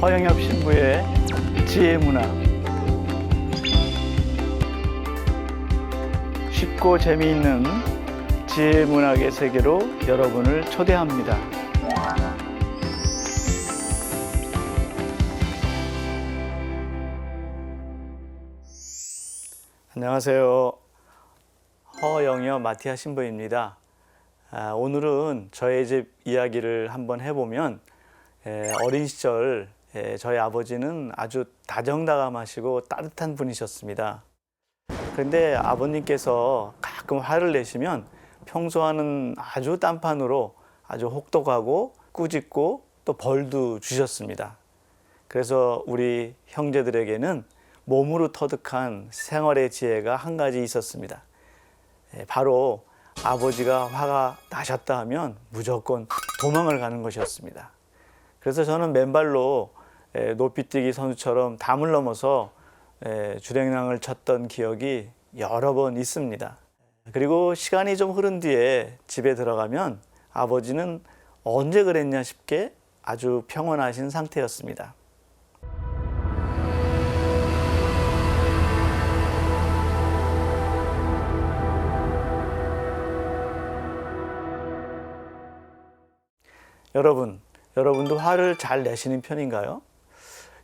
허영엽 신부의 지혜문화. 쉽고 재미있는 지혜문학의 세계로 여러분을 초대합니다. 안녕하세요. 허영엽 마티아 신부입니다. 오늘은 저의 집 이야기를 한번 해보면 어린 시절 저희 아버지는 아주 다정다감하시고 따뜻한 분이셨습니다. 그런데 아버님께서 가끔 화를 내시면 평소와는 아주 딴판으로 아주 혹독하고 꾸짖고 또 벌도 주셨습니다. 그래서 우리 형제들에게는 몸으로 터득한 생활의 지혜가 한 가지 있었습니다. 바로 아버지가 화가 나셨다 하면 무조건 도망을 가는 것이었습니다. 그래서 저는 맨발로 높이뛰기 선수처럼 담을 넘어서 주랭랑을 쳤던 기억이 여러 번 있습니다. 그리고 시간이 좀 흐른 뒤에 집에 들어가면 아버지는 언제 그랬냐 싶게 아주 평온하신 상태였습니다. 여러분도 화를 잘 내시는 편인가요?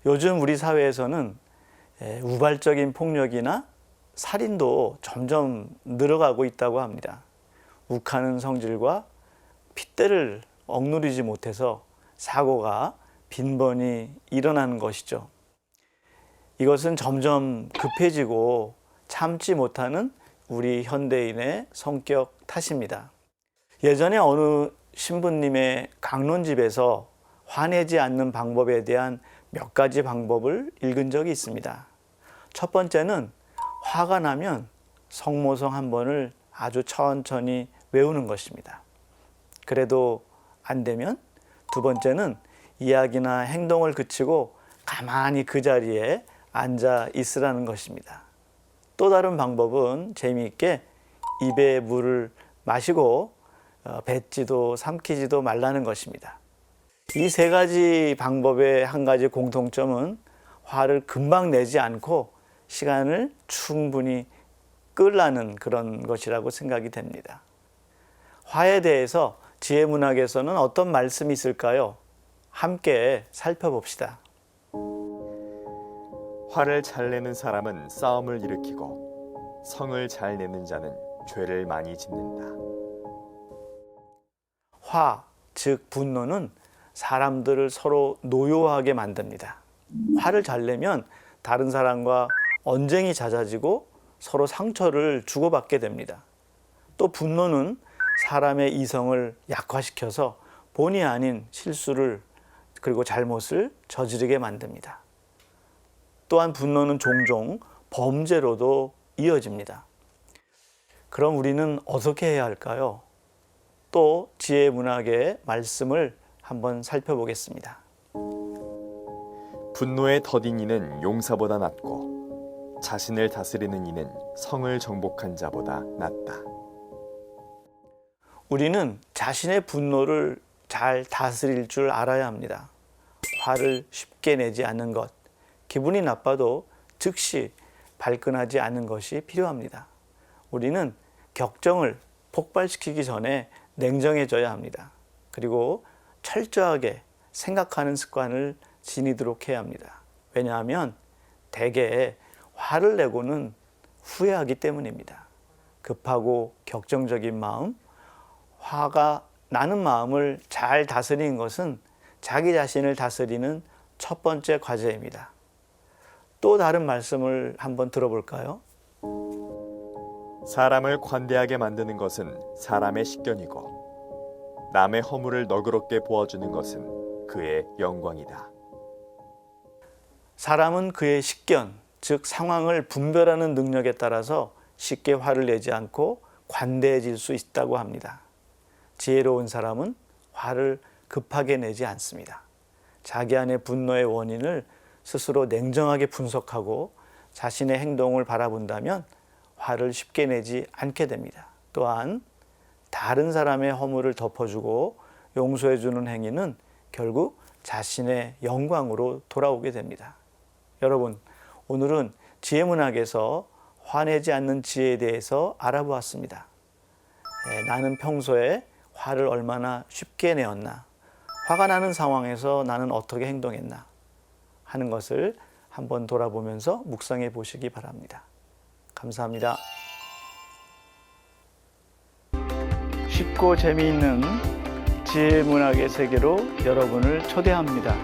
요즘 우리 사회에서는 우발적인 폭력이나 살인도 점점 늘어가고 있다고 합니다. 욱하는 성질과 핏대를 억누르지 못해서 사고가 빈번히 일어나는 것이죠. 이것은 점점 급해지고 참지 못하는 우리 현대인의 성격 탓입니다. 예전에 어느 신부님의 강론집에서 화내지 않는 방법에 대한 몇 가지 방법을 읽은 적이 있습니다. 첫 번째는 화가 나면 성모성 한 번을 아주 천천히 외우는 것입니다. 그래도 안 되면 두 번째는 이야기나 행동을 그치고 가만히 그 자리에 앉아 있으라는 것입니다. 또 다른 방법은 재미있게 입에 물을 마시고 뱉지도 삼키지도 말라는 것입니다. 이 세 가지 방법의 한 가지 공통점은 화를 금방 내지 않고 시간을 충분히 끌라는 그런 것이라고 생각이 됩니다. 화에 대해서 지혜문학에서는 어떤 말씀이 있을까요? 함께 살펴봅시다. 화를 잘 내는 사람은 싸움을 일으키고 성을 잘 내는 자는 죄를 많이 짓는다. 화, 즉 분노는 사람들을 서로 노여워하게 만듭니다. 화를 잘 내면 다른 사람과 언쟁이 잦아지고 서로 상처를 주고받게 됩니다. 또 분노는 사람의 이성을 약화시켜서 본의 아닌 실수를 그리고 잘못을 저지르게 만듭니다. 또한 분노는 종종 범죄로도 이어집니다. 그럼 우리는 어떻게 해야 할까요? 또 지혜문학의 말씀을 한번 살펴보겠습니다. 분노에 더딘 이는 용사보다 낫고 자신을 다스리는 이는 성을 정복한 자보다 낫다. 우리는 자신의 분노를 잘 다스릴 줄 알아야 합니다. 화를 쉽게 내지 않는 것, 기분이 나빠도 즉시 발끈하지 않는 것이 필요합니다. 우리는 격정을 폭발시키기 전에 냉정해져야 합니다. 그리고 철저하게 생각하는 습관을 지니도록 해야 합니다. 왜냐하면 대개 화를 내고는 후회하기 때문입니다. 급하고 격정적인 마음, 화가 나는 마음을 잘 다스리는 것은 자기 자신을 다스리는 첫 번째 과제입니다. 또 다른 말씀을 한번 들어볼까요? 사람을 관대하게 만드는 것은 사람의 식견이고 남의 허물을 너그럽게 보아주는 것은 그의 영광이다. 사람은 그의 식견, 즉 상황을 분별하는 능력에 따라서 쉽게 화를 내지 않고 관대해질 수 있다고 합니다. 지혜로운 사람은 화를 급하게 내지 않습니다. 자기 안의 분노의 원인을 스스로 냉정하게 분석하고 자신의 행동을 바라본다면 화를 쉽게 내지 않게 됩니다. 또한 다른 사람의 허물을 덮어주고 용서해주는 행위는 결국 자신의 영광으로 돌아오게 됩니다. 여러분, 오늘은 지혜문학에서 화내지 않는 지혜에 대해서 알아보았습니다. 나는 평소에 화를 얼마나 쉽게 내었나, 화가 나는 상황에서 나는 어떻게 행동했나 하는 것을 한번 돌아보면서 묵상해 보시기 바랍니다. 감사합니다. 쉽고 재미있는 지혜문학의 세계로 여러분을 초대합니다.